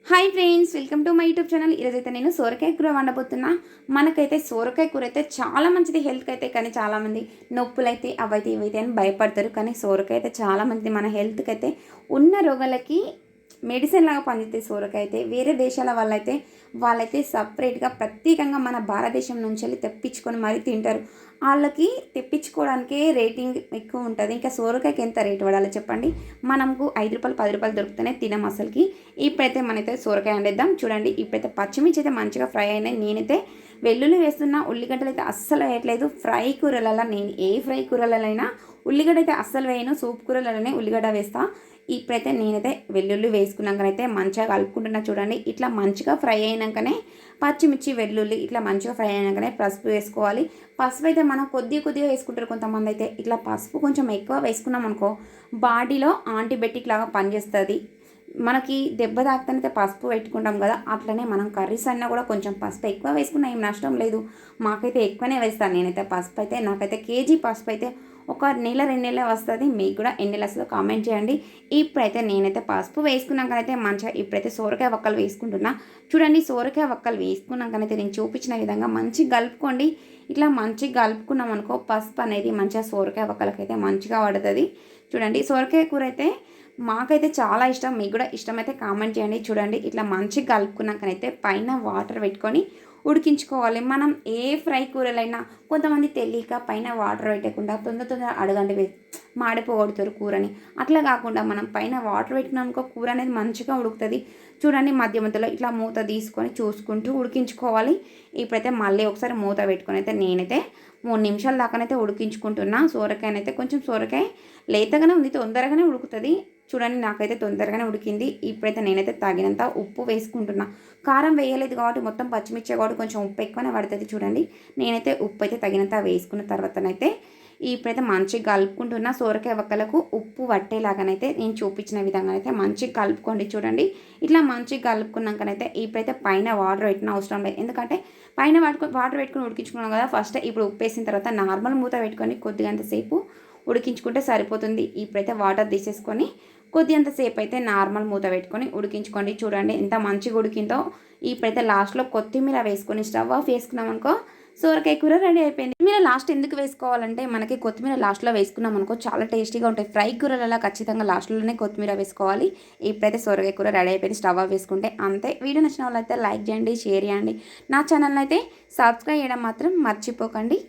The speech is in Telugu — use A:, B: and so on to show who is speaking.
A: Hi friends, welcome to my YouTube channel. ఈరోజైతే నేను సోరకాయ కూర వండబోతున్నా. మనకైతే సోరకాయ కూర అయితే చాలా మంచిది హెల్త్కి అయితే. కానీ చాలామంది నొప్పులైతే అవైతే ఇవైతే అని భయపడతారు. కానీ సోరకాయ అయితే చాలా మంచిది మన హెల్త్కి అయితే. ఉన్న రోగాలకి మెడిసిన్ లాగా పనిచేస్తాయి సోరకాయ అయితే. వేరే దేశాల వాళ్ళైతే సపరేట్గా ప్రత్యేకంగా మన భారతదేశం నుంచి వెళ్ళి తెప్పించుకొని మరీ తింటారు. వాళ్ళకి తెప్పించుకోవడానికే రేటింగ్ ఎక్కువ ఉంటుంది. ఇంకా సోరకాయకి ఎంత రేటు పడాలో చెప్పండి. మనకు 5 రూపాయలు 10 రూపాయలు దొరుకుతూనే తినం అసలుకి. ఇప్పుడైతే మనైతే సోరకాయ వండేద్దాం. చూడండి, ఇప్పుడైతే పచ్చిమిర్చి అయితే మంచిగా ఫ్రై అయినాయి. నేనైతే వెల్లుల్లి వేస్తున్నా, ఉల్లిగడ్డలు అయితే అస్సలు వేయట్లేదు. ఫ్రై కూరలలో నేను ఏ ఫ్రై కూరలైనా ఉల్లిగడ్డ అయితే అస్సలు వేయను. సూప్ కూరలలోనే ఉల్లిగడ్డ వేస్తా. ఇప్పుడైతే నేనైతే వెల్లుల్లి వేసుకున్నాకనైతే మంచిగా కలుపుకుంటున్నా. చూడండి, ఇట్లా మంచిగా ఫ్రై అయినాకనే పచ్చిమిర్చి వెల్లుల్లి ఇట్లా మంచిగా ఫ్రై అయినాకనే పసుపు వేసుకోవాలి. పసుపు అయితే మనం కొద్దిగా వేసుకుంటారు కొంతమంది అయితే. ఇట్లా పసుపు కొంచెం ఎక్కువ వేసుకున్నాం అనుకో బాడీలో యాంటీబయాటిక్ లాగా పనిచేస్తుంది. మనకి దెబ్బ తాకుతానైతే పసుపు పెట్టుకుంటాం కదా, అట్లనే మనం కర్రీస్ అన్నా కూడా కొంచెం పసుపు ఎక్కువ వేసుకున్నా ఏం నష్టం లేదు. మాకైతే ఎక్కువనే వేస్తాను నేనైతే పసుపు అయితే. నాకైతే కేజీ పసుపు అయితే ఒక నెల 2 నెలలు వస్తుంది. మీకు కూడా ఎన్ని నెలలు వస్తుందో కామెంట్ చేయండి. ఇప్పుడైతే నేనైతే పసుపు వేసుకున్నాకనైతే మంచిగా ఇప్పుడైతే సోరకాయ వక్కలు వేసుకుంటున్నా. చూడండి, సోరకాయ వక్కలు వేసుకున్నాకనైతే నేను చూపించిన విధంగా మంచిగా కలుపుకోండి. ఇట్లా మంచిగా కలుపుకున్నాం అనుకో పసుపు అనేది మంచిగా సోరకాయ వక్కలకైతే మంచిగా పడుతుంది. చూడండి, సోరకాయ కూర అయితే మాకైతే చాలా ఇష్టం. మీకు కూడా ఇష్టమైతే కామెంట్ చేయండి. చూడండి, ఇట్లా మంచిగా కలుపుకున్నాకనైతే పైన వాటర్ పెట్టుకొని ఉడికించుకోవాలి. మనం ఏ ఫ్రై కూరలైనా కొంతమంది తెలియక పైన వాటర్ పెట్టకుండా తొందర అడగండి మాడిపోగొడతారు కూరని. అట్లా కాకుండా మనం పైన వాటర్ పెట్టినామనుకో కూర అనేది మంచిగా ఉడుకుతుంది. చూడండి, మధ్యలో ఇట్లా మూత తీసుకొని చూసుకుంటూ ఉడికించుకోవాలి. ఇప్పుడైతే మళ్ళీ ఒకసారి మూత పెట్టుకొని అయితే నేనైతే 3 నిమిషాల దాకానైతే ఉడికించుకుంటున్నా. సోరకాయనైతే కొంచెం సోరకాయ లేతగానే ఉంది, తొందరగానే ఉడుకుతుంది. చూడండి, నాకైతే తొందరగానే ఉడికింది. ఇప్పుడైతే నేనైతే తగినంత ఉప్పు వేసుకుంటున్నా. కారం వేయలేదు కాబట్టి మొత్తం పచ్చిమిర్చి కాబట్టి కొంచెం ఉప్పు ఎక్కువనే పడుతుంది. చూడండి, నేనైతే ఉప్పు అయితే తగినంత వేసుకున్న తర్వాతనైతే ఇప్పుడైతే మంచిగా కలుపుకుంటున్నా. సోరకాయ వక్కలకు ఉప్పు పట్టేలాగానైతే నేను చూపించిన విధంగా అయితే మంచిగా కలుపుకోండి. చూడండి, ఇట్లా మంచిగా కలుపుకున్నాకనైతే ఇప్పుడైతే పైన వాటర్ పెట్టిన అవసరం లేదు. ఎందుకంటే పైన వాటర్ పెట్టుకుని ఉడికించుకున్నాం కదా ఫస్ట్. ఇప్పుడు ఉప్పు వేసిన తర్వాత నార్మల్ మూత పెట్టుకొని కొద్దిగంతసేపు ఉడికించుకుంటే సరిపోతుంది. ఇప్పుడైతే వాటర్ తీసేసుకొని కొద్దిగంతసేపు అయితే నార్మల్ మూత పెట్టుకొని ఉడికించుకోండి. చూడండి ఎంత మంచిగా ఉడికిందో. ఇప్పుడైతే లాస్ట్లో కొత్తిమీర వేసుకొని స్టవ్ ఆఫ్ వేసుకున్నాం అనుకో సోరకాయ కూర రెడీ అయిపోయింది. మీరు లాస్ట్ ఎందుకు వేసుకోవాలంటే మనకి కొత్తిమీర లాస్ట్లో వేసుకున్నాం అనుకో చాలా టేస్టీగా ఉంటాయి. ఫ్రై కూరలలో ఖచ్చితంగా లాస్ట్లోనే కొత్తిమీర వేసుకోవాలి. ఇప్పుడైతే సోరకాయ కూర రెడీ అయిపోయింది. స్టవ్ ఆఫ్ వేసుకుంటే అంతే. వీడియో నచ్చిన వాళ్ళైతే లైక్ చేయండి, షేర్ చేయండి. నా ఛానల్ అయితే సబ్స్క్రైబ్ చేయడం మాత్రం మర్చిపోకండి.